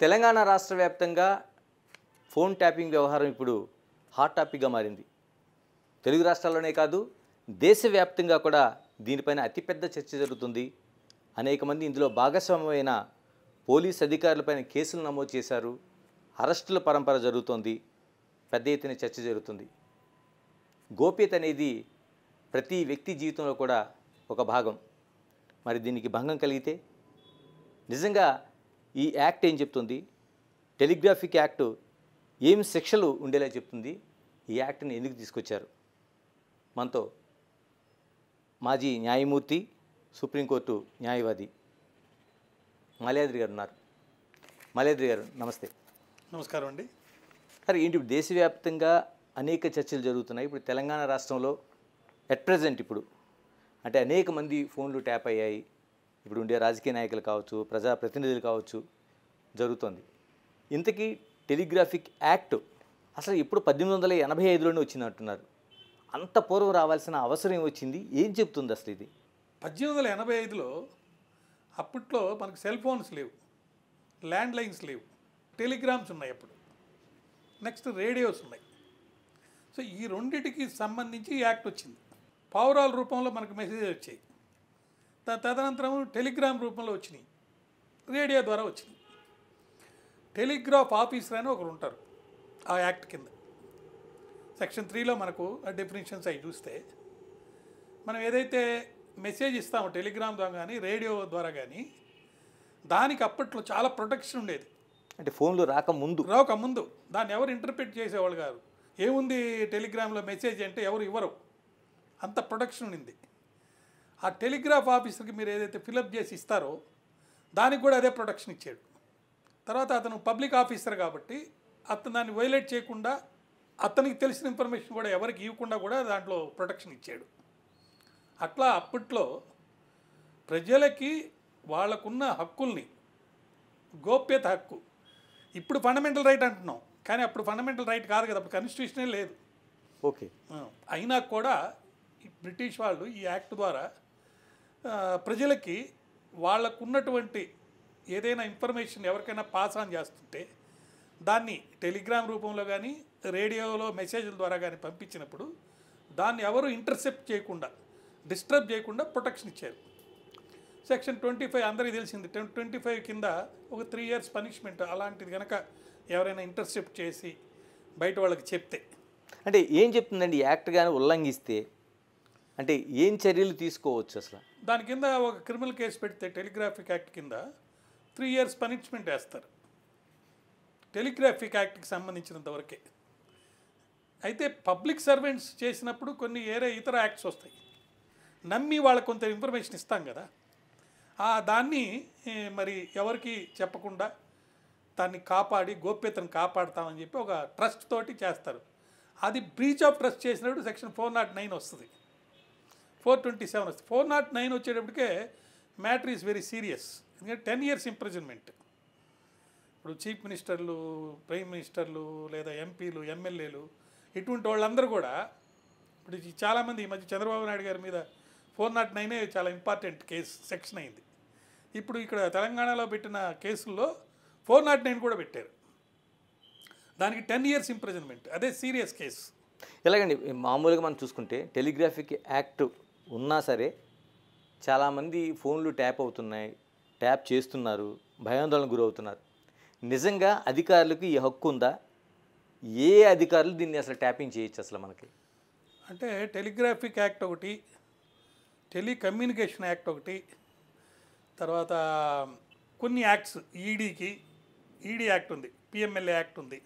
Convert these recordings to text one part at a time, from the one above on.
తెలంగాణ రాష్ట్ర వ్యాప్తంగా phone tapping వ్యవహారం ఇప్పుడు హాట్ టాపిక్గా మారింది. తెలుగు రాష్ట్రాల్లోనే కాదు, దేశవ్యాప్తంగా కూడా దీనిపైన అతిపెద్ద చర్చ జరుగుతుంది. అనేక మంది ఇందులో భాగస్వామ్యమైన పోలీస్ అధికారులపైన కేసులు నమోదు చేశారు. అరెస్టుల పరంపర జరుగుతోంది. పెద్ద ఎత్తున చర్చ జరుగుతుంది. గోప్యత అనేది ప్రతి వ్యక్తి జీవితంలో కూడా ఒక భాగం. మరి దీనికి భంగం కలిగితే నిజంగా ఈ యాక్ట్ ఏం చెప్తుంది? టెలిగ్రాఫిక్ యాక్ట్ ఏం శిక్షలు ఉండేలా చెప్తుంది? ఈ యాక్ట్ని ఎందుకు తీసుకొచ్చారు? మనతో మాజీ న్యాయమూర్తి, సుప్రీంకోర్టు న్యాయవాది మల్యాద్రి గారు ఉన్నారు. మల్యాద్రి గారు నమస్తే. నమస్కారం అండి. సరే, ఏంటి దేశవ్యాప్తంగా అనేక చర్చలు జరుగుతున్నాయి. ఇప్పుడు తెలంగాణ రాష్ట్రంలో ఎట్ ప్రజెంట్ ఇప్పుడు అంటే అనేక మంది ఫోన్లు ట్యాప్ అయ్యాయి. ఇప్పుడు ఉండే రాజకీయ నాయకులు కావచ్చు, ప్రజాప్రతినిధులు కావచ్చు, జరుగుతోంది. ఇంతకీ టెలిగ్రాఫిక్ యాక్ట్ అసలు ఇప్పుడు 1885లోనే వచ్చిందంటున్నారు. అంత పూర్వం రావాల్సిన అవసరం వచ్చింది. ఏం చెప్తుంది అసలు ఇది? 1885లో అప్పట్లో మనకు సెల్ ఫోన్స్ లేవు, ల్యాండ్ లైన్స్ లేవు, టెలిగ్రామ్స్ ఉన్నాయి, అప్పుడు నెక్స్ట్ రేడియోస్ ఉన్నాయి. సో ఈ రెండిటికి సంబంధించి ఈ యాక్ట్ వచ్చింది. పావురాల రూపంలో మనకు మెసేజ్ వచ్చాయి. తదనంతరం టెలిగ్రామ్ రూపంలో వచ్చినాయి, రేడియో ద్వారా వచ్చినాయి. టెలిగ్రాఫ్ ఆఫీసర్ అని ఒకరు ఉంటారు ఆ యాక్ట్ కింద. సెక్షన్ 3లో మనకు ఆ డెఫినేషన్స్ అవి చూస్తే మనం ఏదైతే మెసేజ్ ఇస్తామో టెలిగ్రామ్ ద్వారా కానీ రేడియో ద్వారా కానీ దానికి అప్పట్లో చాలా ప్రొటెక్షన్ ఉండేది. అంటే ఫోన్లు రాకముందు దాన్ని ఎవరు ఇంటర్ప్రిట్ చేసేవాళ్ళు కాదు. ఏముంది టెలిగ్రామ్లో మెసేజ్ అంటే ఎవరు ఇవ్వరు, అంత ప్రొటెక్షన్ ఉంది. ఆ టెలిగ్రాఫ్ ఆఫీసర్కి మీరు ఏదైతే ఫిలప్ చేసి ఇస్తారో దానికి కూడా అదే ప్రొటెక్షన్ ఇచ్చాడు. తర్వాత అతను పబ్లిక్ ఆఫీసర్ కాబట్టి అతను దాన్ని వైలేట్ చేయకుండా అతనికి తెలిసిన ఇన్ఫర్మేషన్ కూడా ఎవరికి ఇవ్వకుండా కూడా దాంట్లో ప్రొటెక్షన్ ఇచ్చాడు. అట్లా అప్పట్లో ప్రజలకి వాళ్ళకున్న హక్కుల్ని, గోప్యత హక్కు, ఇప్పుడు ఫండమెంటల్ రైట్ అంటున్నాం కానీ అప్పుడు ఫండమెంటల్ రైట్ కాదు కదా, అప్పుడు కాన్స్టిట్యూషనే లేదు. ఓకే. అయినా కూడా బ్రిటిష్ వాళ్ళు ఈ యాక్ట్ ద్వారా ప్రజలకి వాళ్ళకున్నటువంటి ఏదైనా ఇన్ఫర్మేషన్ ఎవరికైనా పాస్ ఆన్ చేస్తుంటే దాన్ని టెలిగ్రామ్ రూపంలో కానీ రేడియోలో మెసేజ్ల ద్వారా కానీ పంపించినప్పుడు దాన్ని ఎవరు ఇంటర్సెప్ట్ చేయకుండా, డిస్టర్బ్ చేయకుండా ప్రొటెక్షన్ ఇచ్చారు. సెక్షన్ 25 అందరికీ తెలిసింది. 25 కింద ఒక 3 years పనిష్మెంట్ అలాంటిది కనుక ఎవరైనా ఇంటర్సెప్ట్ చేసి బయట వాళ్ళకి చెప్తే. అంటే ఏం చెప్తుందండి యాక్ట్ కానీ ఉల్లంఘిస్తే? అంటే ఏం చర్యలు తీసుకోవచ్చు అసలు? దాని కింద ఒక క్రిమినల్ కేసు పెడితే టెలిగ్రాఫిక్ యాక్ట్ కింద 3 years పనిష్మెంట్ వేస్తారు, టెలిగ్రాఫిక్ యాక్ట్కి సంబంధించినంత వరకే. అయితే పబ్లిక్ సర్వెంట్స్ చేసినప్పుడు కొన్ని ఇతర యాక్ట్స్ వస్తాయి. నమ్మి వాళ్ళకు కొంత ఇన్ఫర్మేషన్ ఇస్తాం కదా, దాన్ని మరి ఎవరికి చెప్పకుండా దాన్ని కాపాడి గోప్యతను కాపాడుతామని చెప్పి ఒక ట్రస్ట్ తోటి చేస్తారు. అది బ్రీచ్ ఆఫ్ ట్రస్ట్ చేసినప్పుడు సెక్షన్ 409 వస్తుంది, 427 వస్తుంది. 409 వచ్చేటప్పటికే మ్యాటర్ ఈజ్ వెరీ సీరియస్. ఎందుకంటే 10 years ఇంప్రిజన్మెంట్. ఇప్పుడు చీఫ్ మినిస్టర్లు, ప్రైమ్ మినిస్టర్లు లేదా ఎంపీలు, ఎమ్మెల్యేలు ఇటువంటి వాళ్ళందరూ కూడా ఇప్పుడు చాలామంది ఈ మధ్య చంద్రబాబు నాయుడు గారి మీద 409 చాలా ఇంపార్టెంట్ కేసు సెక్షన్ అయింది. ఇప్పుడు ఇక్కడ తెలంగాణలో పెట్టిన కేసుల్లో 409 కూడా పెట్టారు. దానికి 10 years ఇంప్రిజన్మెంట్. అదే సీరియస్ కేసు. ఎలాగండి మామూలుగా మనం చూసుకుంటే టెలిగ్రాఫిక్ యాక్ట్ ఉన్నా సరే చాలామంది ఫోన్లు ట్యాప్ అవుతున్నాయి, ట్యాప్ చేస్తున్నారు, భయాందోళనకు గురవుతున్నారు. నిజంగా అధికారులకు ఈ హక్కు ఉందా? ఏ అధికారులు దీన్ని అసలు ట్యాపింగ్ చేయొచ్చు అసలు మనకి? అంటే టెలిగ్రాఫిక్ యాక్ట్ ఒకటి, టెలికమ్యూనికేషన్ యాక్ట్ ఒకటి, తర్వాత కొన్ని యాక్ట్స్ ఈడీ యాక్ట్ ఉంది, పిఎంఎల్ఏ యాక్ట్ ఉంది,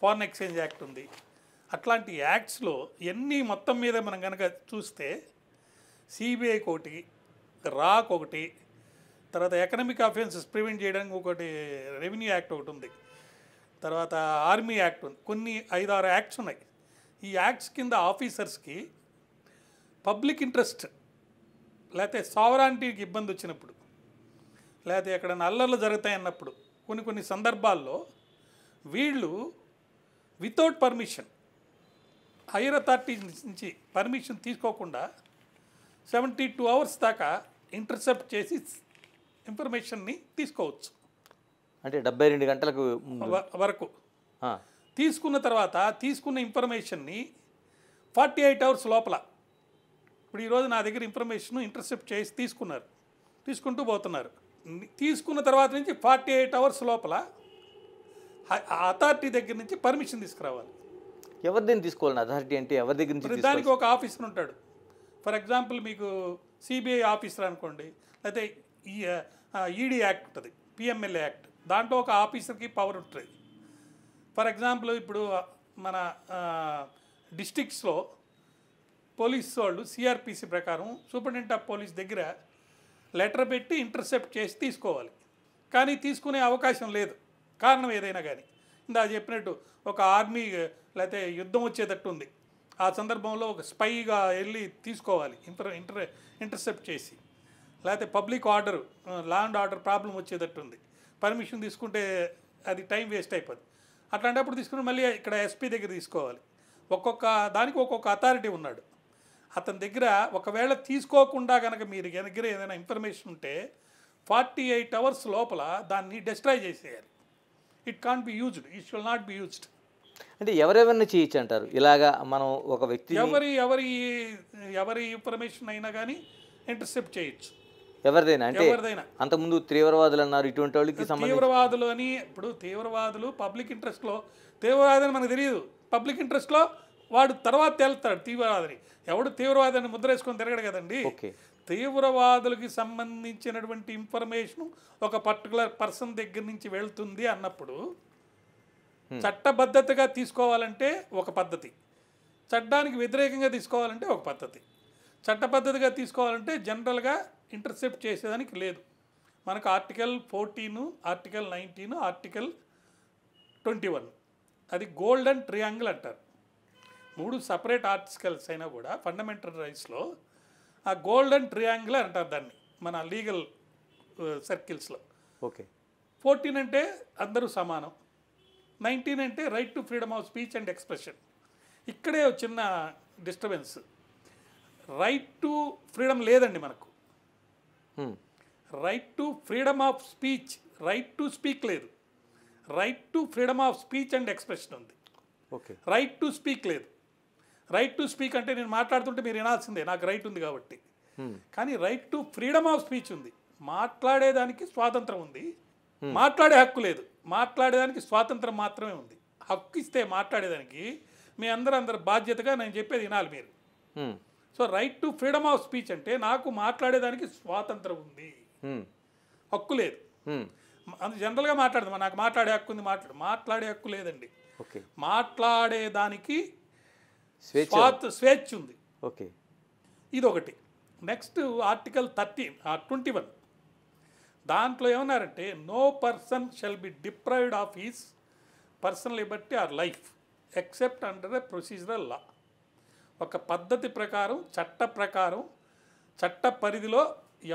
ఫారెన్ ఎక్స్చేంజ్ యాక్ట్ ఉంది. అట్లాంటి యాక్ట్స్లో ఎన్ని మొత్తం మీద మనం కనుక చూస్తే సిబిఐకి ఒకటి, రాక్ ఒకటి, తర్వాత ఎకనామిక్ అఫెన్సెస్ ప్రివెంట్ చేయడానికి ఒకటి రెవెన్యూ యాక్ట్ ఒకటి ఉంది, తర్వాత ఆర్మీ యాక్ట్ ఉంది. కొన్ని 5-6 యాక్ట్స్ ఉన్నాయి. ఈ యాక్ట్స్ కింద ఆఫీసర్స్కి పబ్లిక్ ఇంట్రెస్ట్ లేకపోతే సావరానిటీకి ఇబ్బంది వచ్చినప్పుడు, లేకపోతే ఎక్కడైనా అల్లర్లు జరుగుతాయన్నప్పుడు కొన్ని సందర్భాల్లో వీళ్ళు వితౌట్ పర్మిషన్, హైయర్ అథారిటీ నుంచి పర్మిషన్ తీసుకోకుండా 72 hours దాకా ఇంటర్సెప్ట్ చేసి ఇన్ఫర్మేషన్ని తీసుకోవచ్చు. అంటే 72 గంటలకు ముందు వరకు ఆ, తీసుకున్న తర్వాత తీసుకున్న ఇన్ఫర్మేషన్ని 48 అవర్స్ లోపల, ఇప్పుడు ఈరోజు నా దగ్గర ఇన్ఫర్మేషన్ ఇంటర్సెప్ట్ చేసి తీసుకుంటూ పోతున్నారు. తీసుకున్న తర్వాత నుంచి 48 అవర్స్ లోపల అథారిటీ దగ్గర నుంచి పర్మిషన్ తీసుకురావాలి. ఎవరి దగ్గర తీసుకోవాలని అథారిటీ అంటే ఎవరి దగ్గర నుంచి దానికి ఒక ఆఫీసర్ ఉంటాడు. ఫర్ ఎగ్జాంపుల్ మీకు సిబిఐ ఆఫీసర్ అనుకోండి, లేకపోతే ఈడీ యాక్ట్ ఉంటుంది, పిఎంఎల్ఏ యాక్ట్, దాంట్లో ఒక ఆఫీసర్కి పవర్ ఉంటుంది. ఫర్ ఎగ్జాంపుల్ ఇప్పుడు మన డిస్ట్రిక్ట్స్లో పోలీస్ వాళ్ళు సిఆర్పిసి ప్రకారం సూపరింటెండెంట్ ఆఫ్ పోలీస్ దగ్గర లెటర్ పెట్టి ఇంటర్సెప్ట్ చేసి తీసుకోవాలి. కానీ తీసుకునే అవకాశం లేదు, కారణం ఏదైనా కానీ. ఇందా చెప్పినట్టు ఒక ఆర్మీ లేకపోతే యుద్ధం వచ్చేటట్టు ఉంది, ఆ సందర్భంలో ఒక స్పైగా వెళ్ళి తీసుకోవాలి ఇంటర్సెప్ట్ చేసి, లేకపోతే public order law and order problem వచ్చేటట్టు ఉంది, పర్మిషన్ తీసుకుంటే అది టైం వేస్ట్ అయిపోద్ది. అట్లాంటప్పుడు తీసుకుని మళ్ళీ ఇక్కడ ఎస్పీ దగ్గర తీసుకోవాలి. ఒక్కొక్క దానికి ఒక్కొక్క అథారిటీ ఉన్నాడు. అతని దగ్గర ఒకవేళ తీసుకోకుండా కనుక మీరు దగ్గర ఏదైనా ఇన్ఫర్మేషన్ ఉంటే 48 అవర్స్ లోపల దాన్ని డిస్ట్రాయ్ చేసేయాలి. It can't be used, it shall not be used. అంటే ఎవరెవరిని చేయొచ్చు అంటారు ఇలాగా? మనం ఒక వ్యక్తి ఎవరి ఇన్ఫర్మేషన్ అయినా కానీ ఇంటర్సెప్ట్ చేయొచ్చు, ఎవరిదైనా. అంటే ఎవరిదైనా. అంతకుముందు తీవ్రవాదులు అన్నారు, ఇటువంటి వాళ్ళకి తీవ్రవాదులు అని. ఇప్పుడు తీవ్రవాదులు పబ్లిక్ ఇంట్రెస్ట్లో తీవ్రవాదని మనకు తెలియదు, పబ్లిక్ ఇంట్రెస్ట్లో వాడు తర్వాత తేలుతాడు తీవ్రవాదని. ఎవడు తీవ్రవాదాన్ని ముద్ర వేసుకొని తిరగడు కదండి. తీవ్రవాదులకి సంబంధించినటువంటి ఇన్ఫర్మేషన్ ఒక పర్టికులర్ పర్సన్ దగ్గర నుంచి వెళ్తుంది అన్నప్పుడు చట్టబద్ధతగా తీసుకోవాలంటే ఒక పద్ధతి, చట్టానికి వ్యతిరేకంగా తీసుకోవాలంటే ఒక పద్ధతి. చట్టబద్ధతగా తీసుకోవాలంటే జనరల్గా ఇంటర్సెప్ట్ చేసేదానికి లేదు. మనకు ఆర్టికల్ 14, ఆర్టికల్ 19, ఆర్టికల్ 21, అది గోల్డెన్ ట్రియాంగిల్ అంటారు. 3 సపరేట్ ఆర్టికల్స్ అయినా కూడా ఫండమెంటల్ రైట్స్లో ఆ గోల్డెన్ ట్రియాంగిల్ అంటారు దాన్ని మన లీగల్ సర్కిల్స్లో. 14 అంటే అందరూ సమానం, 19 అంటే right to freedom of speech and expression. ఇక్కడే చిన్న డిస్టర్బెన్స్. రైట్ టు ఫ్రీడమ్ లేదండి మనకు. Right to freedom of speech, right to speak లేదు. Right to freedom of speech and expression ఉంది, రైట్ టు స్పీక్ లేదు. రైట్ టు స్పీక్ అంటే నేను మాట్లాడుతుంటే మీరు వినాల్సిందే, నాకు రైట్ ఉంది కాబట్టి. కానీ right to freedom of speech ఉంది, మాట్లాడేదానికి స్వాతంత్రం ఉంది, మాట్లాడే హక్కు లేదు. మాట్లాడేదానికి స్వాతంత్రం మాత్రమే ఉంది. హక్కు ఇస్తే మాట్లాడేదానికి మీ అందరూ బాధ్యతగా నేను చెప్పేది వినాలి మీరు. So right to freedom of speech అంటే నాకు మాట్లాడేదానికి స్వాతంత్రం ఉంది, హక్కు లేదు. అది జనరల్గా మాట్లాడదు, నాకు మాట్లాడే హక్కు ఉంది, మాట్లాడే హక్కు లేదండి. మాట్లాడేదానికి స్వేచ్ఛ ఉంది. ఇదొకటి. నెక్స్ట్ ఆర్టికల్ 21, దాంట్లో ఏమన్నారంటే no person shall be deprived of his personal liberty or life except under the procedural law. ఒక పద్ధతి ప్రకారం, చట్ట ప్రకారం, చట్ట పరిధిలో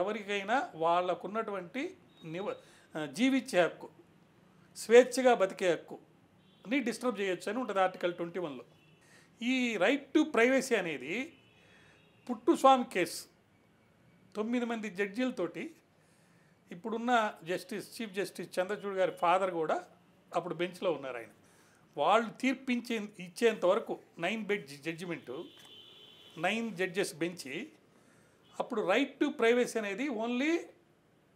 ఎవరికైనా వాళ్ళకున్నటువంటి జీవించే హక్కు, స్వేచ్ఛగా బతికే హక్కు ని డిస్టర్బ్ చేయొచ్చు అని ఉంటుంది ఆర్టికల్ 21లో. ఈ రైట్ టు ప్రైవసీ అనేది పుట్టుస్వామి కేసు 9 మంది జడ్జీలతోటి, ఇప్పుడున్న చీఫ్ జస్టిస్ చంద్రచూడ్ గారి ఫాదర్ కూడా అప్పుడు బెంచ్లో ఉన్నారు. ఆయన వాళ్ళు ఇచ్చేంత వరకు 9 బెంచ్ జడ్జిమెంటు, 9 జడ్జెస్ బెంచి, అప్పుడు రైట్ టు ప్రైవసీ అనేది only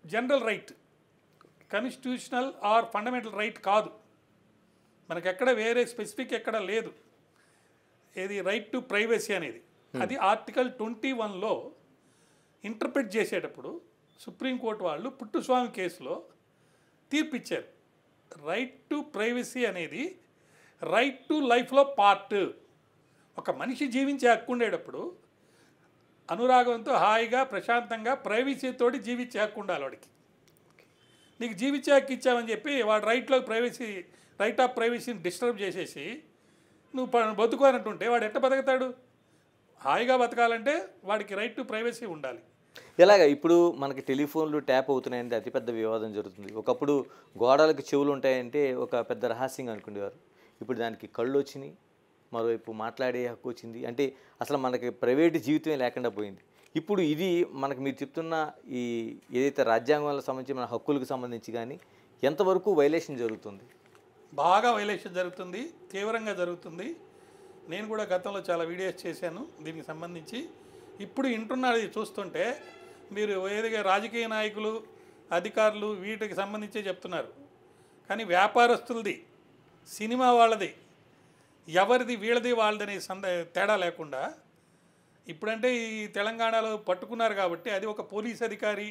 general right, constitutional or fundamental right కాదు. మనకు ఎక్కడ వేరే స్పెసిఫిక్ ఎక్కడ లేదు ఏది రైట్ టు ప్రైవసీ అనేది. అది ఆర్టికల్ 21లో ఇంటర్ప్రిట్ చేసేటప్పుడు సుప్రీంకోర్టు వాళ్ళు పుట్టుస్వామి కేసులో తీర్పిచ్చారు. రైట్ టు ప్రైవసీ అనేది రైట్ టు లైఫ్లో పార్ట్. ఒక మనిషి జీవించే హక్కు ఉండేటప్పుడు అనురాగంతో హాయిగా ప్రశాంతంగా ప్రైవసీతోటి జీవించే హక్కు ఉండాలి వాడికి. నీకు జీవించే హక్కు ఇచ్చామని చెప్పి వాడు రైట్ ఆఫ్ ప్రైవసీని డిస్టర్బ్ చేసేసి నువ్వు బతుకోనంటుంటే వాడు ఎట్ట బతుకుతాడు? హాయిగా బతకాలంటే వాడికి రైట్ టు ప్రైవసీ ఉండాలి. ఇలాగ ఇప్పుడు మనకి టెలిఫోన్లు ట్యాప్ అవుతున్నాయంటే అతిపెద్ద వివాదం జరుగుతుంది. ఒకప్పుడు గోడలకు చెవులు ఉంటాయంటే ఒక పెద్ద రహస్యంగా అనుకునేవారు. ఇప్పుడు దానికి కళ్ళు వచ్చినాయి, మరోవైపు మాట్లాడే హక్కు వచ్చింది. అంటే అసలు మనకి ప్రైవేటు జీవితమే లేకుండా పోయింది. ఇప్పుడు ఇది మనకు మీరు చెప్తున్న ఈ ఏదైతే రాజ్యాంగంలో సంబంధించి మన హక్కులకు సంబంధించి కానీ ఎంతవరకు వైలేషన్ జరుగుతుంది? బాగా వైలేషన్ జరుగుతుంది, తీవ్రంగా జరుగుతుంది. నేను కూడా గతంలో చాలా వీడియోస్ చేశాను దీనికి సంబంధించి. ఇప్పుడు వింటున్నది చూస్తుంటే మీరు ఏదిగా రాజకీయ నాయకులు, అధికారులు వీటికి సంబంధించే చెప్తున్నారు, కానీ వ్యాపారస్తులది, సినిమా వాళ్ళది, ఎవరిది వీళ్ళది వాళ్ళదని తేడా లేకుండా ఇప్పుడంటే ఈ తెలంగాణలో పట్టుకున్నారు కాబట్టి అది ఒక పోలీస్ అధికారి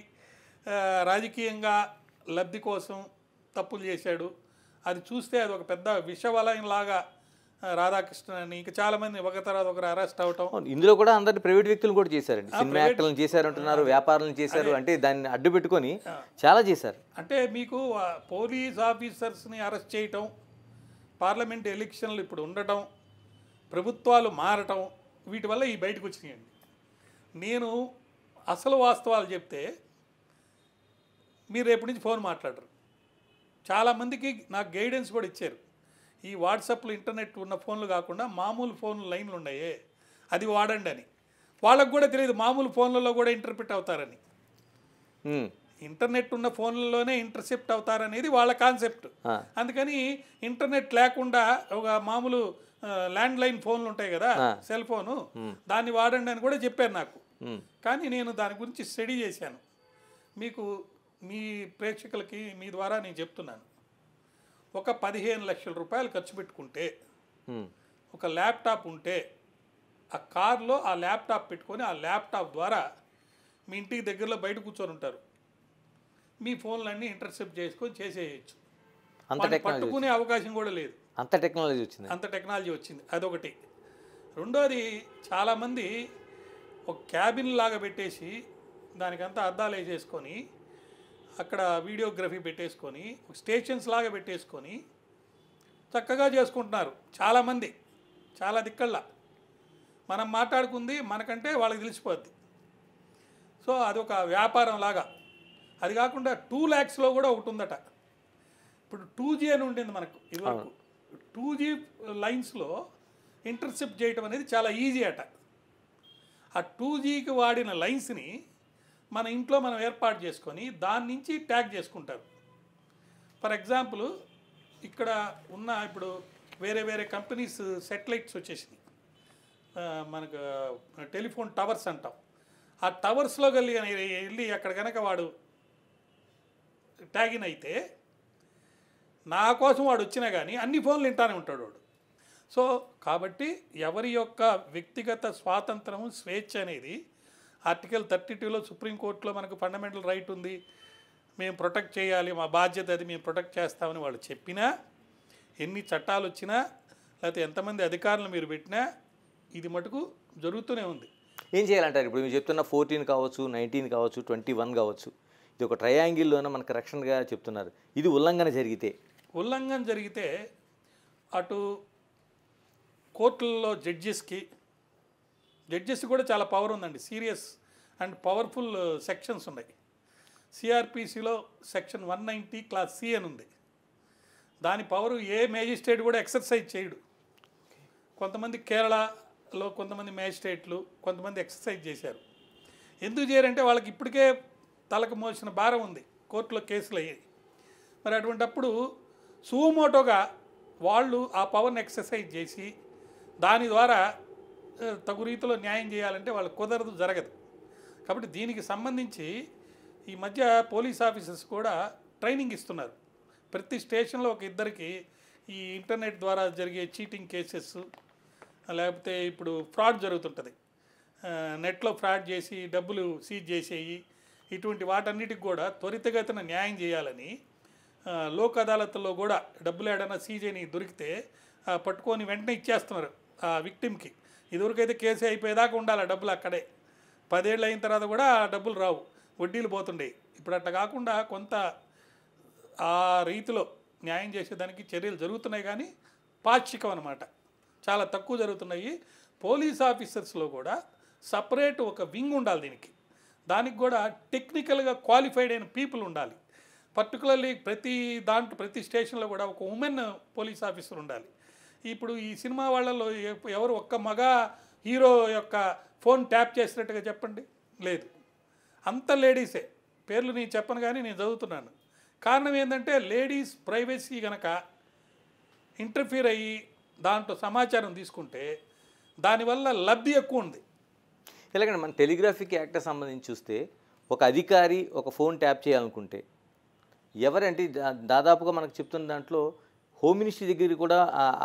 రాజకీయంగా లబ్ధి కోసం తప్పులు చేశాడు, అది చూస్తే అది ఒక పెద్ద విషవలయంలాగా రాధాకృష్ణ అని ఇంకా చాలామంది ఒక తర్వాత ఒకరు అరెస్ట్ అవటం. ఇందులో కూడా అందరిని ప్రైవేట్ వ్యక్తులు కూడా చేశారండి, సినిమా యాక్టర్లను చేశారంటున్నారు, వ్యాపారాలను చేశారు, అంటే దాన్ని అడ్డు పెట్టుకొని చాలా చేశారు. అంటే మీకు పోలీస్ ఆఫీసర్స్ని అరెస్ట్ చేయటం, పార్లమెంట్ ఎలక్షన్లు ఇప్పుడు ఉండటం, ప్రభుత్వాలు మారటం, వీటి వల్ల ఈ బయటకు వచ్చినాయండి. నేను అసలు వాస్తవాలు చెప్తే మీరు రేపటి నుంచి ఫోన్ మాట్లాడరు. చాలామందికి నాకు గైడెన్స్ కూడా ఇచ్చారు, ఈ వాట్సాప్లో ఇంటర్నెట్ ఉన్న ఫోన్లు కాకుండా మామూలు ఫోన్లు లైన్లు ఉన్నాయే అది వాడండి అని. వాళ్ళకు కూడా తెలియదు మామూలు ఫోన్లలో కూడా ఇంటర్ప్రిట్ అవుతారని. ఇంటర్నెట్ ఉన్న ఫోన్లలోనే ఇంటర్సెప్ట్ అవుతారనేది వాళ్ళ కాన్సెప్ట్. అందుకని ఇంటర్నెట్ లేకుండా ఒక మామూలు ల్యాండ్ లైన్ ఫోన్లు ఉంటాయి కదా, సెల్ ఫోను, దాన్ని వాడండి అని కూడా చెప్పారు నాకు. కానీ నేను దాని గురించి స్టడీ చేశాను. మీకు మీ ప్రేక్షకులకి మీ ద్వారా నేను చెప్తున్నాను, ఒక 15 లక్షల రూపాయలు ఖర్చు పెట్టుకుంటే, ఒక ల్యాప్టాప్ ఉంటే, ఆ కార్లో ఆ ల్యాప్టాప్ పెట్టుకొని ఆ ల్యాప్టాప్ ద్వారా మీ ఇంటికి దగ్గరలో బయట కూర్చొని ఉంటారు, మీ ఫోన్లన్నీ ఇంటర్సెప్ట్ చేసుకొని చేసేయచ్చు. పట్టుకునే అవకాశం కూడా లేదు. అంత టెక్నాలజీ వచ్చింది. అంత టెక్నాలజీ వచ్చింది, అదొకటి. రెండోది, చాలామంది ఒక క్యాబిన్ లాగా పెట్టేసి దానికంతా అద్దాలు వేసేసుకొని అక్కడ వీడియోగ్రఫీ పెట్టేసుకొని స్టేషన్స్ లాగా పెట్టేసుకొని చక్కగా చేసుకుంటున్నారు చాలామంది. చాలా దిక్కల్లా మనం మాట్లాడుకుంది మనకంటే వాళ్ళకి తెలిసిపోద్ది. సో అదొక వ్యాపారం లాగా. అది కాకుండా 2 lakhsలో కూడా ఒకటి ఉందట. ఇప్పుడు 2G అని ఉండింది మనకు ఇదివరకు. 2G లైన్స్లో ఇంటర్సెప్ట్ చేయటం అనేది చాలా ఈజీ అట. ఆ 2Gకి వాడిన లైన్స్ని మన ఇంట్లో మనం ఏర్పాటు చేసుకొని దాని నుంచి ట్యాగ్ చేసుకుంటారు. ఫర్ ఎగ్జాంపుల్ ఇక్కడ ఉన్న ఇప్పుడు వేరే వేరే కంపెనీస్ సెటిలైట్స్ వచ్చేసినాయి, మనకు టెలిఫోన్ టవర్స్ అంటాం. ఆ టవర్స్లో వెళ్ళి అక్కడ కనుక వాడు ట్యాగిన్ అయితే నా కోసం వాడు వచ్చినా కానీ అన్ని ఫోన్లు వింటానే ఉంటాడు వాడు. సో కాబట్టి ఎవరి యొక్క వ్యక్తిగత స్వాతంత్రము, స్వేచ్ఛ అనేది ఆర్టికల్ 32లో సుప్రీంకోర్టులో మనకు ఫండమెంటల్ రైట్ ఉంది, మేము ప్రొటెక్ట్ చేయాలి, మా బాధ్యత అది, మేము ప్రొటెక్ట్ చేస్తామని వాళ్ళు చెప్పినా, ఎన్ని చట్టాలు వచ్చినా, లేకపోతే ఎంతమంది అధికారులు మీరు పెట్టినా ఇది మటుకు జరుగుతూనే ఉంది. ఏం చేయాలంటారు? ఇప్పుడు మీరు చెప్తున్న 14 కావచ్చు, 19 కావచ్చు, 21 కావచ్చు, ఇది ఒక ట్రయాంగిల్లోనే మనకు రక్షణగా చెప్తున్నారు. ఇది ఉల్లంఘన జరిగితే అటు కోర్టుల్లో జడ్జెస్ కూడా చాలా పవర్ ఉందండి. సీరియస్ అండ్ పవర్ఫుల్ సెక్షన్స్ ఉన్నాయి. సిఆర్పిసిలో సెక్షన్ 190 క్లాస్ సి అని ఉంది. దాని పవరు ఏ మేజిస్ట్రేట్ కూడా ఎక్సర్సైజ్ చేయడు. కొంతమంది కేరళలో కొంతమంది మేజిస్ట్రేట్లు కొంతమంది ఎక్సర్సైజ్ చేశారు. ఎందుకు చేయరంటే వాళ్ళకి ఇప్పటికే తలకు మోసిన భారం ఉంది, కోర్టులో కేసులు అయ్యాయి. మరి అటువంటప్పుడు సుమోటోగా వాళ్ళు ఆ పవర్ని ఎక్సర్సైజ్ చేసి దాని ద్వారా తగు రీతిలో న్యాయం చేయాలంటే వాళ్ళకి కుదరదు, జరగదు. కాబట్టి దీనికి సంబంధించి ఈ మధ్య పోలీస్ ఆఫీసర్స్ కూడా ట్రైనింగ్ ఇస్తున్నారు. ప్రతి స్టేషన్లో ఒక ఇద్దరికి ఈ ఇంటర్నెట్ ద్వారా జరిగే చీటింగ్ కేసెస్, లేకపోతే ఇప్పుడు ఫ్రాడ్ జరుగుతుంటుంది, నెట్లో ఫ్రాడ్ చేసి డబ్బులు సీజ్ చేసేయి, ఇటువంటి వాటన్నిటికి కూడా త్వరితగతిన న్యాయం చేయాలని లోక్ అదాలత్లో కూడా డబ్బులు ఏడైనా సీజ్ అని దొరికితే పట్టుకొని వెంటనే ఇచ్చేస్తున్నారు ఆ విక్టిమ్కి. ఇదివరకైతే కేసు అయిపోయేదాకా ఉండాలి డబ్బులు అక్కడే, 10 ఏళ్ళు అయిన తర్వాత కూడా ఆ డబ్బులు రావు, వడ్డీలు పోతుండే. ఇప్పుడు అట్లా కాకుండా కొంత ఆ రీతిలో న్యాయం చేసేదానికి చర్యలు జరుగుతున్నాయి, కానీ పాక్షికం అన్నమాట, చాలా తక్కువ జరుగుతున్నాయి. పోలీస్ ఆఫీసర్స్లో కూడా సపరేట్ ఒక వింగ్ ఉండాలి దానికి కూడా టెక్నికల్గా క్వాలిఫైడ్ అయిన పీపుల్ ఉండాలి. పర్టికులర్లీ ప్రతి స్టేషన్లో కూడా ఒక ఉమెన్ పోలీస్ ఆఫీసర్ ఉండాలి. ఇప్పుడు ఈ సినిమా వాళ్ళలో ఎవరు ఒక్క మగ హీరో యొక్క ఫోన్ ట్యాప్ చేసినట్టుగా చెప్పండి, లేదు, అంత లేడీసే. పేర్లు నేను చెప్పను కానీ నేను చదువుతున్నాను. కారణం ఏంటంటే లేడీస్ ప్రైవసీ కనుక ఇంటర్ఫీర్ అయ్యి దాంట్లో సమాచారం తీసుకుంటే దానివల్ల లబ్ధి ఎక్కువ ఉంది. ఎలాగంటే మన టెలిగ్రాఫిక్ యాక్ట్ సంబంధించి చూస్తే ఒక అధికారి ఒక ఫోన్ ట్యాప్ చేయాలనుకుంటే ఎవరంటే దాదాపుగా మనకు చెప్తున్న దాంట్లో హోమ్ మినిస్ట్రీ దగ్గర కూడా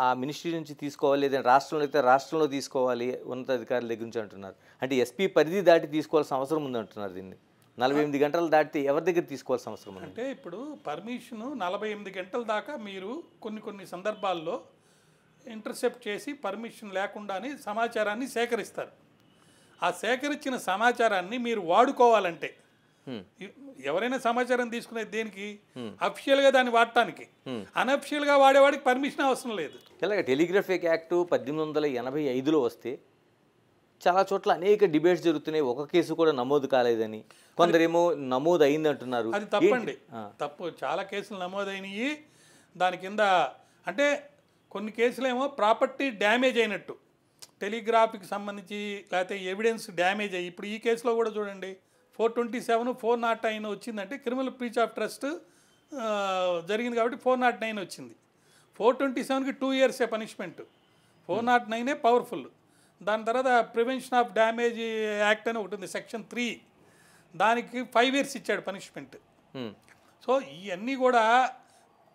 ఆ మినిస్ట్రీ నుంచి తీసుకోవాలి, లేదంటే రాష్ట్రంలో అయితే రాష్ట్రంలో తీసుకోవాలి, ఉన్నతాధికారుల దగ్గర నుంచి అంటున్నారు. అంటే ఎస్పీ పరిధి దాటి తీసుకోవాల్సిన అవసరం ఉంది అంటున్నారు. దీన్ని 48 గంటలు దాటితే ఎవరి దగ్గర తీసుకోవాల్సిన అవసరం ఉంది? అంటే ఇప్పుడు పర్మిషను 48 గంటల దాకా మీరు కొన్ని సందర్భాల్లో ఇంటర్సెప్ట్ చేసి పర్మిషన్ లేకుండానే సమాచారాన్ని సేకరిస్తారు. ఆ సేకరించిన సమాచారాన్ని మీరు వాడుకోవాలంటే ఎవరైనా సమాచారం తీసుకునేది దేనికి? అఫిషియల్గా దాన్ని వాడటానికి. అన్అఫిషియల్గా వాడేవాడికి పర్మిషన్ అవసరం లేదు. ఇలాగ టెలిగ్రాఫిక్ యాక్ట్ 1885లో వస్తే చాలా చోట్ల అనేక డిబేట్స్ జరుగుతున్నాయి. ఒక కేసు కూడా నమోదు కాలేదని, కొందరేమో నమోదు అయింది అంటున్నారు. అది తప్పండి, తప్పు. చాలా కేసులు నమోదైనవి. దాని కింద అంటే కొన్ని కేసులేమో ప్రాపర్టీ డ్యామేజ్ అయినట్టు టెలిగ్రాఫ్కి సంబంధించి, లేకపోతే ఎవిడెన్స్ డ్యామేజ్ అయ్యి, ఇప్పుడు ఈ కేసులో కూడా చూడండి 427, 409 వచ్చిందంటే క్రిమినల్ బ్రీచ్ ఆఫ్ ట్రస్ట్ జరిగింది కాబట్టి 409 వచ్చింది. 427కి 2 years పనిష్మెంట్, 409 పవర్ఫుల్. దాని తర్వాత ప్రివెన్షన్ ఆఫ్ డ్యామేజ్ యాక్ట్ అని ఒకటి ఉంది, సెక్షన్ 3, దానికి 5 years ఇచ్చాడు పనిష్మెంట్. సో ఇవన్నీ కూడా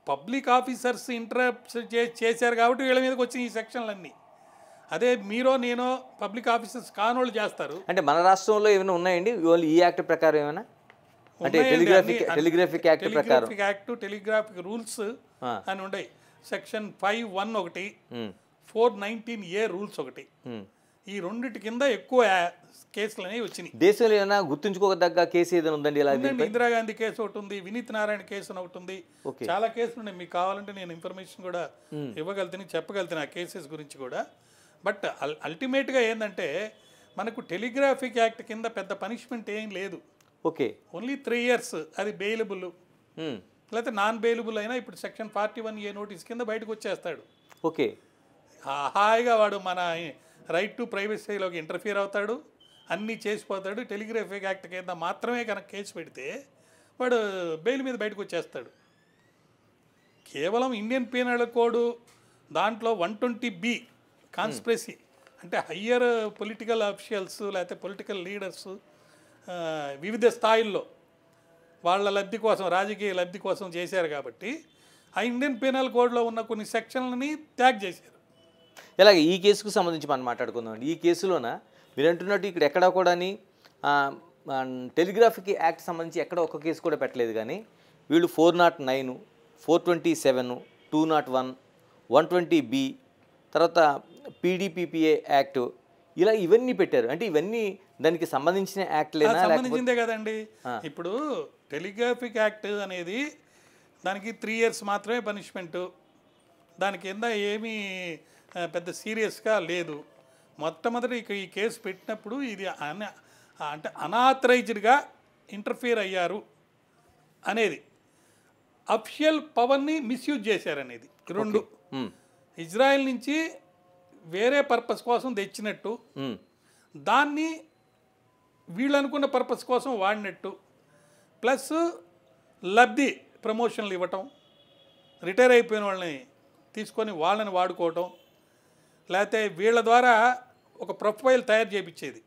పబ్లిక్ ఆఫీసర్స్ ఇంటరప్ట్ చేశారు కాబట్టి వీళ్ళ మీదకి వచ్చిన ఈ సెక్షన్లన్నీ. అదే మీరో నేనో పబ్లిక్ ఆఫీసర్స్ కానోళ్ళు చేస్తారు. అంటే మన రాష్ట్రంలో ఏమైనా ఉన్నాయండి ఓన్లీ ఈ యాక్ట్ ప్రకారం ఏమైనా? అంటే టెలిగ్రాఫిక్ యాక్ట్ ప్రకారం టెలిగ్రాఫిక్ రూల్స్ అని ఉన్నాయి. సెక్షన్ 5(1) ఒకటి, 419A రూల్స్ ఒకటి. ఈ రెండిటి కింద ఎక్కువ కేసులు అనేవి వచ్చినాయి. దేశంలో ఏమైనా గుర్తుంచుకోదగ్గ కేసు ఏదైనా ఉందండి? ఇలా ఇందిరాగాంధీ కేసు ఒకటి ఉంది, వినీత్ నారాయణ కేసు అని ఒకటి ఉంది. చాలా కేసులు ఉన్నాయి. మీకు కావాలంటే నేను ఇన్ఫర్మేషన్ కూడా ఇవ్వగలుగుతాను, చెప్పగలుగుతాను ఆ కేసెస్ గురించి కూడా. బట్ అల్టిమేట్గా ఏంటంటే మనకు టెలిగ్రాఫిక్ యాక్ట్ కింద పెద్ద పనిష్మెంట్ ఏం లేదు. Okay, only 3 years. అది బెయిలబుల్, లేకపోతే నాన్ బెయిలబుల్ అయినా ఇప్పుడు సెక్షన్ 41A నోటీస్ కింద బయటకు వచ్చేస్తాడు. ఓకే, హాయిగా వాడు మన రైట్ టు ప్రైవసీలోకి ఇంటర్ఫియర్ అవుతాడు, అన్నీ చేసిపోతాడు. టెలిగ్రాఫిక్ యాక్ట్ కింద మాత్రమే కనుక కేసు పెడితే వాడు బెయిల్ మీద బయటకు వచ్చేస్తాడు. కేవలం ఇండియన్ పీనల్ కోడ్ దాంట్లో 120B కాన్స్పిరసీ అంటే హయ్యర్ పొలిటికల్ అఫీషియల్స్ లేకపోతే పొలిటికల్ లీడర్స్ వివిధ స్థాయిల్లో వాళ్ళ లబ్ధి కోసం, రాజకీయ లబ్ధి కోసం చేశారు కాబట్టి ఆ ఇండియన్ పీనల్ కోడ్లో ఉన్న కొన్ని సెక్షన్లని ట్యాగ్ చేశారు. ఇలాగ ఈ కేసుకు సంబంధించి మనం మాట్లాడుకుందాం. ఈ కేసులోన మీరు అంటున్నట్టు ఇక్కడ ఎక్కడా కూడా టెలిగ్రాఫిక్ యాక్ట్ సంబంధించి ఎక్కడ ఒక కేసు కూడా పెట్టలేదు, కానీ వీళ్ళు 409, 427, 201, 120B, తర్వాత PDPPA యాక్ట్, ఇలా ఇవన్నీ పెట్టారు. అంటే ఇవన్నీ దానికి సంబంధించిన యాక్ట్లేనా? సంబంధించిందే కదండి. ఇప్పుడు టెలిగ్రాఫిక్ యాక్ట్ అనేది దానికి 3 years మాత్రమే పనిష్మెంటు. దాని కింద ఏమీ పెద్ద సీరియస్గా లేదు. మొట్టమొదటి ఈ కేసు పెట్టినప్పుడు ఇది అంటే అనాథరైజ్డ్గా ఇంటర్ఫియర్ అయ్యారు అనేది, అఫిషియల్ పవర్ని మిస్యూజ్ చేశారనేది. రెండు, ఇజ్రాయెల్ నుంచి వేరే పర్పస్ కోసం తెచ్చినట్టు, దాన్ని వీళ్ళు అనుకున్న పర్పస్ కోసం వాడినట్టు, ప్లస్ లబ్ధి ప్రమోషన్లు ఇవ్వటం, రిటైర్ అయిపోయిన వాళ్ళని తీసుకొని వాళ్ళని వాడుకోవటం, లేకపోతే వీళ్ళ ద్వారా ఒక ప్రొఫైల్ తయారు చేయించేది.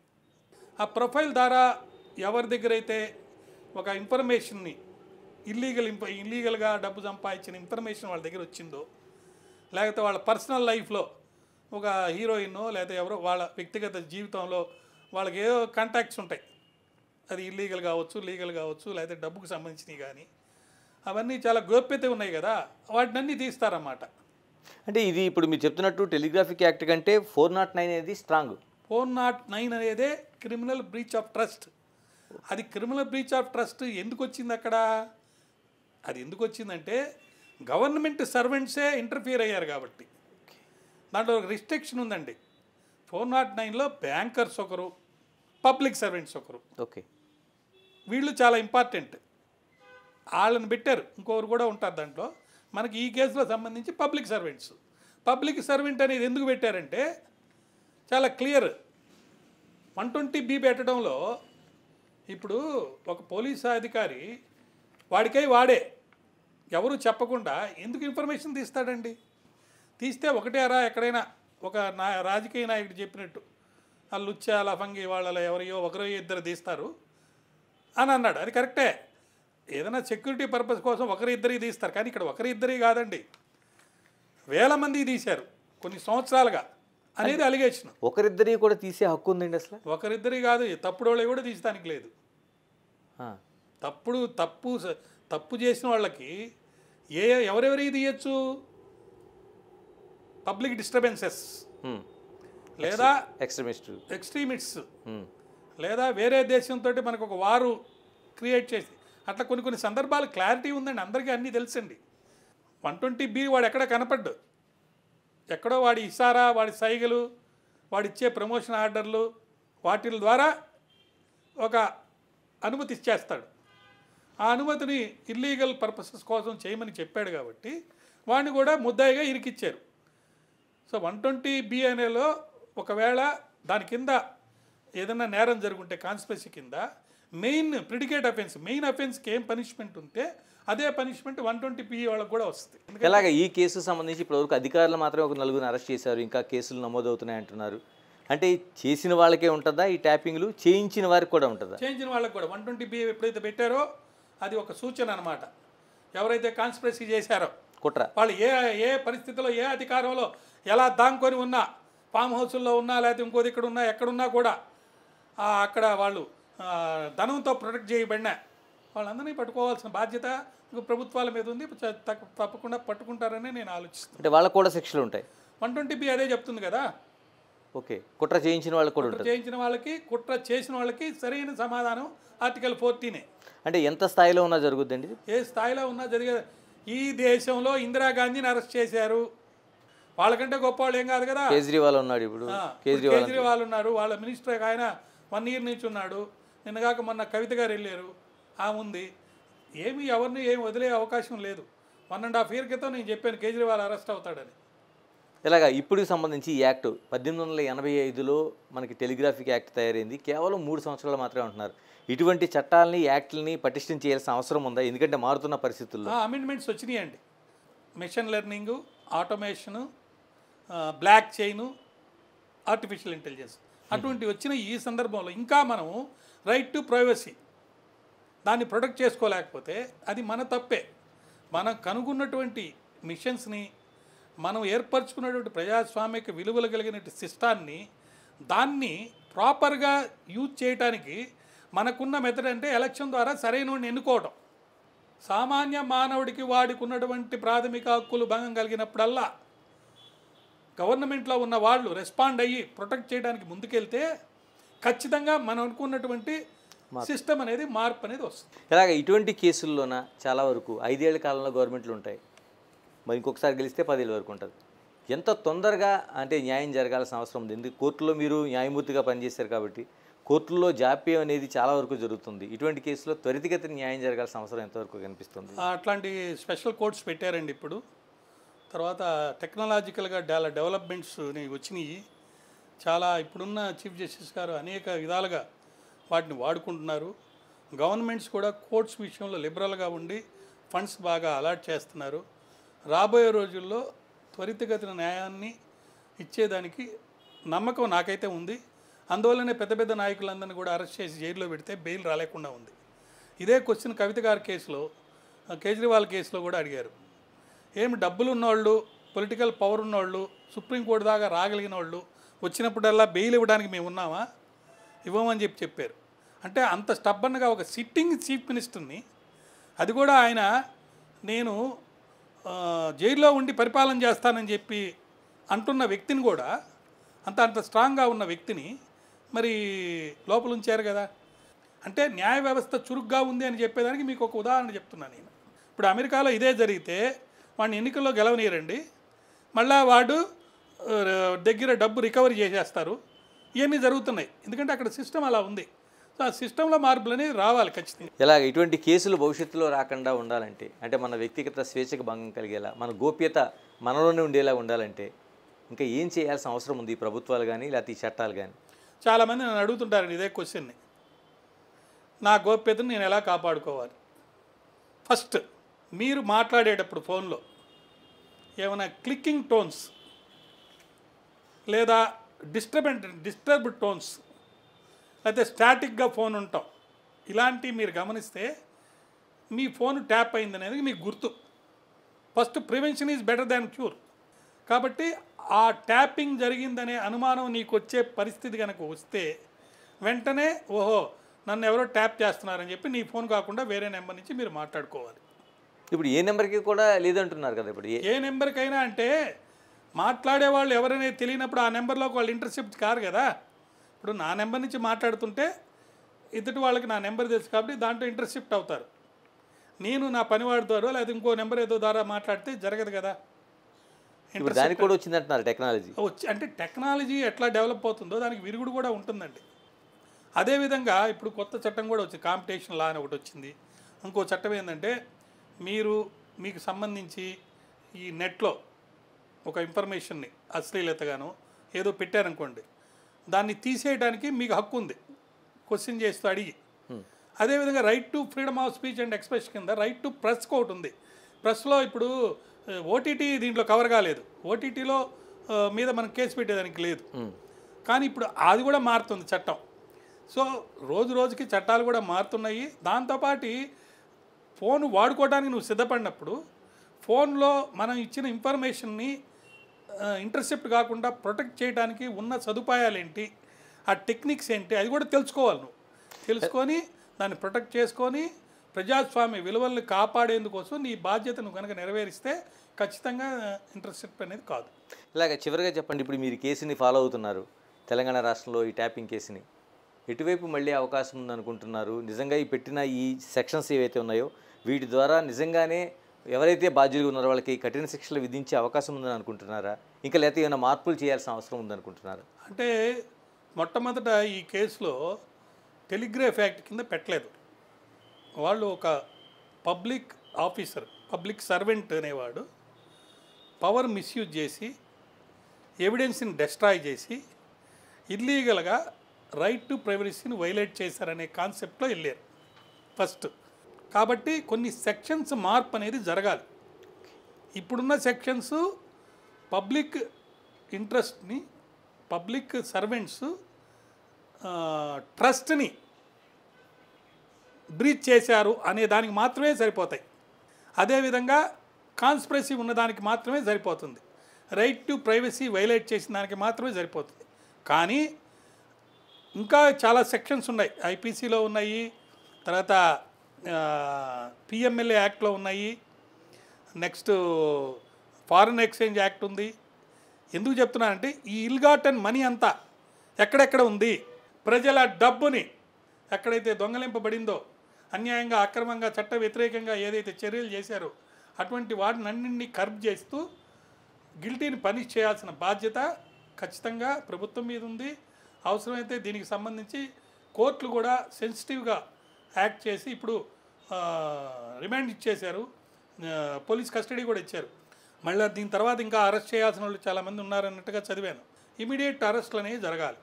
ఆ ప్రొఫైల్ ద్వారా ఎవరి దగ్గర అయితే ఒక ఇన్ఫర్మేషన్ని ఇల్లీగల్గా డబ్బు సంపాదించిన ఇన్ఫర్మేషన్ వాళ్ళ దగ్గర వచ్చిందో, లేకపోతే వాళ్ళ పర్సనల్ లైఫ్లో ఒక హీరోయిన్నో లేకపోతే ఎవరో వాళ్ళ వ్యక్తిగత జీవితంలో వాళ్ళకి ఏదో కాంటాక్ట్స్ ఉంటాయి, అది ఇల్లీగల్ కావచ్చు, లీగల్ కావచ్చు, లేకపోతే డబ్బుకు సంబంధించినవి కానీ, అవన్నీ చాలా గోప్యత ఉన్నాయి కదా, వాటిని అన్నీ తీస్తారన్నమాట. అంటే ఇది ఇప్పుడు మీరు చెప్తున్నట్టు టెలిగ్రాఫిక్ యాక్ట్ కంటే 409 అనేది స్ట్రాంగ్. 409 అనేదే క్రిమినల్ బ్రీచ్ ఆఫ్ ట్రస్ట్. అది క్రిమినల్ బ్రీచ్ ఆఫ్ ట్రస్ట్ ఎందుకు వచ్చింది అక్కడ? అది ఎందుకు వచ్చిందంటే గవర్నమెంట్ సర్వెంట్సే ఇంటర్ఫియర్ అయ్యారు కాబట్టి. దాంట్లో ఒక రిస్ట్రిక్షన్ ఉందండి. 409లో బ్యాంకర్స్ ఒకరు, పబ్లిక్ సర్వెంట్స్ ఒకరు. ఓకే, వీళ్ళు చాలా ఇంపార్టెంట్, వాళ్ళని పెట్టారు. ఇంకొకరు కూడా ఉంటారు దాంట్లో. మనకి ఈ కేసులో సంబంధించి పబ్లిక్ సర్వెంట్స్. పబ్లిక్ సర్వెంట్ అనేది ఎందుకు పెట్టారంటే చాలా క్లియర్. 120B పెట్టడంలో ఇప్పుడు ఒక పోలీస్ అధికారి వాడికై వాడే ఎవరు చెప్పకుండా ఎందుకు ఇన్ఫర్మేషన్ తీస్తాడండి? తీస్తే ఒకటే రా ఎక్కడైనా ఒక రాజకీయ నాయకుడు చెప్పినట్టు ఆ లుచ్చా లఫంగి వాళ్ళలో ఎవరియో ఒకరో ఇద్దరు తీస్తారు అని అన్నాడు. అది కరెక్టే, ఏదైనా సెక్యూరిటీ పర్పస్ కోసం ఒకరిద్దరికి తీస్తారు. కానీ ఇక్కడ ఒకరిద్దరి కాదండి, వేల మంది తీశారు కొన్ని సంవత్సరాలుగా అనేది అలిగేషన్. ఒకరిద్దరి కూడా తీసే హక్కు ఉందండి అసలు? ఒకరిద్దరి కాదు, తప్పుడు వాళ్ళవి కూడా తీసడానికి లేదు. తప్పు చేసిన వాళ్ళకి ఎవరెవరికి తీయచ్చు? పబ్లిక్ డిస్టర్బెన్సెస్, లేదా ఎక్స్ట్రీమిస్ట్స్, లేదా వేరే దేశంతో మనకు ఒక వారు క్రియేట్ చేసి అట్లా కొన్ని సందర్భాలు క్లారిటీ ఉందండి, అందరికీ అన్నీ తెలుసండి. 120B వాడు ఎక్కడ కనపడ్డు, ఎక్కడో వాడి ఇషారా, వాడి సైగలు, వాడిచ్చే ప్రమోషన్ ఆర్డర్లు, వాటి ద్వారా ఒక అనుమతి ఇచ్చేస్తాడు. ఆ అనుమతిని ఇల్లీగల్ పర్పసెస్ కోసం చేయమని చెప్పాడు కాబట్టి వాడిని కూడా ముద్దాయిగా ఇరికిచ్చారు. సో 120B అనేలో ఒకవేళ దాని కింద ఏదైనా నేరం జరుగుంటే కాన్స్పిరసీ కింద మెయిన్ ప్రిడికేట్ అఫెన్స్, మెయిన్ అఫెన్స్కి ఏం పనిష్మెంట్ ఉంటే అదే పనిష్మెంట్ 120B వాళ్ళకి కూడా వస్తుంది. ఇలాగ ఈ కేసు సంబంధించి ఇప్పటివరకు అధికారులు మాత్రమే ఒక 4 అరెస్ట్ చేశారు, ఇంకా కేసులు నమోదవుతున్నాయి అంటున్నారు. అంటే చేసిన వాళ్ళకే ఉంటుందా ఈ ట్యాపింగ్లు, చేయించిన వారికి కూడా ఉంటుందా? చేయించిన వాళ్ళకి కూడా 120B ఎప్పుడైతే పెట్టారో అది ఒక సూచన అనమాట. ఎవరైతే కాన్స్పిరసీ చేశారో కుట్ర, వాళ్ళు ఏ పరిస్థితిలో ఏ అధికారంలో ఎలా దాంకొని ఉన్నా, ఫామ్ హౌస్ల్లో ఉన్నా, లేకపోతే ఇంకో ఇక్కడ ఉన్నా, ఎక్కడున్నా కూడా అక్కడ వాళ్ళు ధనంతో ప్రొటెక్ట్ చేయబడినా వాళ్ళందరినీ పట్టుకోవాల్సిన బాధ్యత ప్రభుత్వాల మీద ఉంది. తప్పకుండా పట్టుకుంటారని నేను ఆలోచిస్తున్నాను. అంటే వాళ్ళకు కూడా శిక్షలు ఉంటాయి. 120B అదే చెప్తుంది కదా. ఓకే, కుట్ర చేయించిన వాళ్ళకి కూడా ఉంటుంది. చేయించిన వాళ్ళకి, కుట్ర చేసిన వాళ్ళకి సరైన సమాధానం ఆర్టికల్ 14. అంటే ఎంత స్థాయిలో ఉన్నా జరుగుద్దండి? ఏ స్థాయిలో ఉన్నా జరిగేది. ఈ దేశంలో ఇందిరాగాంధీని అరెస్ట్ చేశారు, వాళ్ళకంటే గొప్ప వాళ్ళు ఏం కాదు కదా. కేజ్రీవాల్ ఉన్నాడు, ఇప్పుడు కేజ్రీవాల్ ఉన్నారు, వాళ్ళ మినిస్టర్ ఆయన 1 year నుంచి ఉన్నాడు. నిన్నగాక మొన్న కవిత గారు వెళ్ళారు, ఉంది. ఎవరిని వదిలే అవకాశం లేదు. 1.5 year క్రితం నేను చెప్పాను కేజ్రీవాల్ అరెస్ట్ అవుతాడని. ఇలాగా ఇప్పుడు సంబంధించి ఈ యాక్ట్ 1885లో మనకి టెలిగ్రాఫిక్ యాక్ట్ తయారైంది, కేవలం 3 సంవత్సరాలు మాత్రమే ఉంటున్నారు. ఇటువంటి చట్టాలని, యాక్ట్లని పటిష్టం చేయాల్సిన అవసరం ఉందా? ఎందుకంటే మారుతున్న పరిస్థితుల్లో అమెండ్మెంట్స్ వచ్చినాయండి. Machine learning, automation, blockchain, artificial intelligence అటువంటి వచ్చిన ఈ సందర్భంలో ఇంకా మనం రైట్ టు ప్రైవసీ దాన్ని ప్రొటెక్ట్ చేసుకోలేకపోతే అది మన తప్పే. మనం కనుగొన్నటువంటి మిషన్స్ని, మనం ఏర్పరచుకున్నటువంటి ప్రజాస్వామిక విలువలు కలిగిన సిస్టాన్ని దాన్ని ప్రాపర్గా యూజ్ చేయడానికి మనకున్న మెథడ్ అంటే ఎలక్షన్ ద్వారా సరైన వాడిని ఎన్నుకోవడం. సామాన్య మానవుడికి వాడికి ఉన్నటువంటి ప్రాథమిక హక్కులు భంగం కలిగినప్పుడల్లా గవర్నమెంట్లో ఉన్న వాళ్ళు రెస్పాండ్ అయ్యి ప్రొటెక్ట్ చేయడానికి ముందుకెళ్తే ఖచ్చితంగా మనం అనుకున్నటువంటి సిస్టమ్ అనేది, మార్పు అనేది వస్తుంది. ఇలాగ ఇటువంటి కేసుల్లోన చాలా వరకు 5 ఏళ్ల కాలంలో గవర్నమెంట్లు ఉంటాయి, మరి ఇంకొకసారి గెలిస్తే 10 ఏళ్ళ వరకు ఉంటుంది. ఎంత తొందరగా అంటే న్యాయం జరగాల్సిన అవసరం ఉంది? ఎందుకు కోర్టులో మీరు న్యాయమూర్తిగా పనిచేశారు కాబట్టి కోర్టుల్లో జాప్యం అనేది చాలా వరకు జరుగుతుంది. ఇటువంటి కేసులో త్వరితగతిన న్యాయం జరగాల్సిన అవసరం ఎంతవరకు కనిపిస్తుంది? అట్లాంటి స్పెషల్ కోర్ట్స్ పెట్టారండి ఇప్పుడు. తర్వాత టెక్నాలజికల్గా డెవలప్మెంట్స్ వచ్చినాయి చాలా. ఇప్పుడున్న చీఫ్ జస్టిస్ గారు అనేక విధాలుగా వాటిని వాడుకుంటున్నారు. గవర్నమెంట్స్ కూడా కోర్ట్స్ విషయంలో లిబరల్గా ఉండి ఫండ్స్ బాగా అలాట్ చేస్తున్నారు. రాబోయే రోజుల్లో త్వరితగతిన న్యాయాన్ని ఇచ్చేదానికి నమ్మకం నాకైతే ఉంది. అందువల్లనే పెద్ద పెద్ద నాయకులందరినీ కూడా అరెస్ట్ చేసి జైల్లో పెడితే బెయిల్ రాలేకుండా ఉంది. ఇదే క్వశ్చన్ కవిత గారి కేసులో, కేజ్రీవాల్ కేసులో కూడా అడిగారు. డబ్బులు ఉన్నవాళ్ళు, పొలిటికల్ పవర్ ఉన్నవాళ్ళు, సుప్రీంకోర్టు దాకా రాగలిగిన వాళ్ళు వచ్చినప్పుడల్లా బెయిల్ ఇవ్వడానికి మేము ఉన్నామా? ఇవ్వమని చెప్పారు. అంటే అంత స్టబ్బన్గా ఒక సిట్టింగ్ చీఫ్ మినిస్టర్ని, అది కూడా ఆయన నేను జైల్లో ఉండి పరిపాలన చేస్తానని చెప్పి అంటున్న వ్యక్తిని కూడా, అంత స్ట్రాంగ్గా ఉన్న వ్యక్తిని మరి లోపల ఉంచారు కదా. అంటే న్యాయ వ్యవస్థ చురుగ్గా ఉంది అని చెప్పేదానికి మీకు ఒక ఉదాహరణ చెప్తున్నాను నేను. ఇప్పుడు అమెరికాలో ఇదే జరిగితే వాడిని ఎన్నికల్లో గెలవనీయరండి, మళ్ళీ వాడు దగ్గర డబ్బు రికవరీ చేసేస్తారు. ఇవన్నీ జరుగుతున్నాయి, ఎందుకంటే అక్కడ సిస్టమ్ అలా ఉంది. సో ఆ సిస్టంలో మార్పులు అనేది రావాలి ఖచ్చితంగా. ఇలాగ ఇటువంటి కేసులు భవిష్యత్తులో రాకుండా ఉండాలంటే, అంటే మన వ్యక్తిగత స్వేచ్ఛకు భంగం కలిగేలా, మన గోప్యత మనలోనే ఉండేలా ఉండాలంటే ఇంకా ఏం చేయాల్సిన అవసరం ఉంది ఈ ప్రభుత్వాలు కానీ లేకపోతే ఈ చట్టాలు కానీ? చాలామంది నన్ను అడుగుతుంటారండి ఇదే క్వశ్చన్ని. నా గోప్యతను నేను ఎలా కాపాడుకోవాలి? ఫస్ట్ మీరు మాట్లాడేటప్పుడు ఫోన్లో ఏమైనా క్లిక్కింగ్ టోన్స్ లేదా డిస్టర్బ్డ్ టోన్స్ లేకపోతే స్టాటిక్గా ఫోన్ ఉంటాం, ఇలాంటివి మీరు గమనిస్తే మీ ఫోన్ ట్యాప్ అయిందనేది మీకు గుర్తు. First prevention is better than cure. కాబట్టి ఆ ట్యాపింగ్ జరిగిందనే అనుమానం నీకు వచ్చే పరిస్థితి కనుక వస్తే వెంటనే ఓహో నన్ను ఎవరో ట్యాప్ చేస్తున్నారని చెప్పి నీ ఫోన్ కాకుండా వేరే నెంబర్ నుంచి మీరు మాట్లాడుకోవాలి. ఇప్పుడు ఏ నెంబర్కి కూడా లేదంటున్నారు కదా. ఇప్పుడు ఏ నెంబర్కైనా అంటే మాట్లాడే వాళ్ళు ఎవరైనా తెలియనప్పుడు ఆ నెంబర్లోకి వాళ్ళు ఇంటర్సెప్ట్ కారు కదా. ఇప్పుడు నా నెంబర్ నుంచి మాట్లాడుతుంటే ఇద్దటి వాళ్ళకి నా నెంబర్ తెలుసు కాబట్టి దాంట్లో ఇంటర్సెప్ట్ అవుతారు. నేను నా పనివాడి ద్వారా లేదా ఇంకో నెంబర్ ఏదో ద్వారా మాట్లాడితే జరగదు కదా. దానికి కూడా వచ్చిందంటున్నారు టెక్నాలజీ. అంటే టెక్నాలజీ ఎట్లా డెవలప్ అవుతుందో దానికి విరుగుడు కూడా ఉంటుందండి. అదేవిధంగా ఇప్పుడు కొత్త చట్టం కూడా వచ్చింది, కాంపిటీషన్ లా అని ఒకటి వచ్చింది. ఇంకో చట్టం ఏంటంటే మీకు సంబంధించి ఈ నెట్లో ఒక ఇన్ఫర్మేషన్ని అశ్లీలతగానో ఏదో పెట్టారనుకోండి, దాన్ని తీసేయడానికి మీకు హక్కు ఉంది క్వశ్చన్ చేస్తూ అడిగి. అదేవిధంగా right to freedom of speech and expression కింద రైట్ టు ప్రెస్కి ఒకటి ఉంది. ప్రెస్లో ఇప్పుడు ఓటీటీ దీంట్లో కవర్ కాలేదు, ఓటీటీలో మీద మనం కేసు పెట్టేదానికి లేదు. కానీ ఇప్పుడు అది కూడా మారుతుంది చట్టం. సో రోజు రోజుకి చట్టాలు కూడా మారుతున్నాయి. దాంతోపాటు ఫోన్ వాడుకోవడానికి నువ్వు సిద్ధపడినప్పుడు ఫోన్లో మనం ఇచ్చిన ఇన్ఫర్మేషన్ని ఇంటర్సెప్ట్ కాకుండా ప్రొటెక్ట్ చేయడానికి ఉన్న సదుపాయాలు ఏంటి, ఆ టెక్నిక్స్ ఏంటి, అది కూడా తెలుసుకోవాలి. నువ్వు తెలుసుకొని దాన్ని ప్రొటెక్ట్ చేసుకొని ప్రజాస్వామ్య విలువలను కాపాడేందుకోసం నీ బాధ్యతను కనుక నెరవేరిస్తే ఖచ్చితంగా ఇంటర్సెప్ట్ అనేది కాదు. ఇలాగ చివరిగా చెప్పండి, ఇప్పుడు మీరు కేసుని ఫాలో అవుతున్నారు, తెలంగాణ రాష్ట్రంలో ఈ ట్యాపింగ్ కేసుని ఎటువైపు మళ్ళీ అవకాశం ఉందనుకుంటున్నారు? నిజంగా ఈ పెట్టిన ఈ సెక్షన్స్ ఏవైతే ఉన్నాయో వీటి ద్వారా నిజంగానే ఎవరైతే బాధ్యులుగా ఉన్నారో వాళ్ళకి కఠిన శిక్షలు విధించే అవకాశం ఉందని అనుకుంటున్నారా? ఇంకా లేకపోతే ఏమైనా మార్పులు చేయాల్సిన అవసరం ఉందనుకుంటున్నారా? అంటే మొట్టమొదట ఈ కేసులో టెలిగ్రాఫ్ యాక్ట్ కింద పెట్టలేదు. వాళ్ళు ఒక పబ్లిక్ ఆఫీసర్, పబ్లిక్ సర్వెంట్ అనేవాడు పవర్ మిస్యూజ్ చేసి ఎవిడెన్స్ని డెస్ట్రాయ్ చేసి ఇల్లీగల్గా రైట్ టు ప్రైవసీని వైలేట్ చేశారనే కాన్సెప్ట్లో వెళ్ళారు ఫస్ట్. కాబట్టి కొన్ని సెక్షన్స్ మార్పు అనేది జరగాలి. ఇప్పుడున్న సెక్షన్స్ పబ్లిక్ ఇంట్రెస్ట్ని, పబ్లిక్ సర్వెంట్స్ ట్రస్ట్ని బ్రీచ్ చేశారు అనే దానికి మాత్రమే సరిపోతాయి. అదేవిధంగా కాన్స్పిరసీ ఉన్నదానికి మాత్రమే సరిపోతుంది. రైట్ టు ప్రైవసీ వైలేట్ చేసిన దానికి మాత్రమే సరిపోతుంది. కానీ ఇంకా చాలా సెక్షన్స్ ఉన్నాయి, ఐపీసీలో ఉన్నాయి, తర్వాత పిఎంఎల్ఏ యాక్ట్లో ఉన్నాయి, నెక్స్ట్ ఫారిన్ ఎక్స్చేంజ్ యాక్ట్ ఉంది. ఎందుకు చెప్తున్నానంటే ఈ ఇల్గాటన్ మనీ అంతా ఎక్కడెక్కడ ఉంది, ప్రజల డబ్బుని ఎక్కడైతే దొంగలింపబడిందో, అన్యాయంగా అక్రమంగా చట్ట వ్యతిరేకంగా ఏదైతే చర్యలు చేశారో అటువంటి వాటిని అన్నింటినీ కర్బ్ చేస్తూ గిల్టీని పనిష్ చేయాల్సిన బాధ్యత ఖచ్చితంగా ప్రభుత్వం మీద ఉంది. అవసరమైతే దీనికి సంబంధించి కోర్టులు కూడా సెన్సిటివ్గా యాక్ట్ చేసి ఇప్పుడు రిమాండ్ ఇచ్చేశారు, పోలీస్ కస్టడీ కూడా ఇచ్చారు. మళ్ళీ దీని తర్వాత ఇంకా అరెస్ట్ చేయాల్సిన వాళ్ళు చాలామంది ఉన్నారన్నట్టుగా చదివాను. ఇమీడియట్ అరెస్ట్లు అనేవి జరగాలి.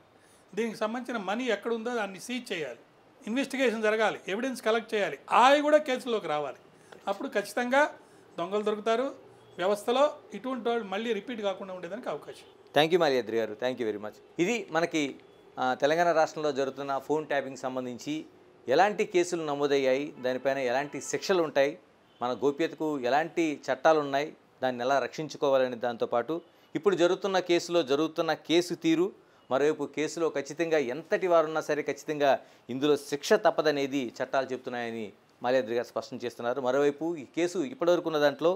దీనికి సంబంధించిన మనీ ఎక్కడుందో దాన్ని సీజ్ చేయాలి, ఇన్వెస్టిగేషన్ జరగాలి, ఎవిడెన్స్ కలెక్ట్ చేయాలి, అవి కూడా కేసులోకి రావాలి. అప్పుడు ఖచ్చితంగా దొంగలు దొరుకుతారు. వ్యవస్థలో ఇటువంటి వాళ్ళు మళ్ళీ రిపీట్ కాకుండా ఉండేదానికి అవకాశం. థ్యాంక్ యూ మాల్యాద్రి గారు, థ్యాంక్ యూ వెరీ మచ్. ఇది మనకి తెలంగాణ రాష్ట్రంలో జరుగుతున్న ఫోన్ ట్యాపింగ్ సంబంధించి ఎలాంటి కేసులు నమోదయ్యాయి, దానిపైన ఎలాంటి శిక్షలు ఉంటాయి, మన గోప్యతకు ఎలాంటి చట్టాలు ఉన్నాయి, దాన్ని ఎలా రక్షించుకోవాలనే దాంతోపాటు ఇప్పుడు జరుగుతున్న కేసులో జరుగుతున్న కేసు తీరు, మరోవైపు కేసులో ఖచ్చితంగా ఎంతటి వారున్నా సరే ఖచ్చితంగా ఇందులో శిక్ష తప్పదనేది చట్టాలు చెప్తున్నాయని మాల్యాద్రి గారు స్పష్టం చేస్తున్నారు. మరోవైపు ఈ కేసు ఇప్పటివరకు ఉన్న దాంట్లో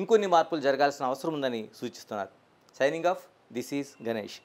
ఇంకొన్ని మార్పులు జరగాల్సిన అవసరం ఉందని సూచిస్తున్నారు. Signing off, this is Ganesh.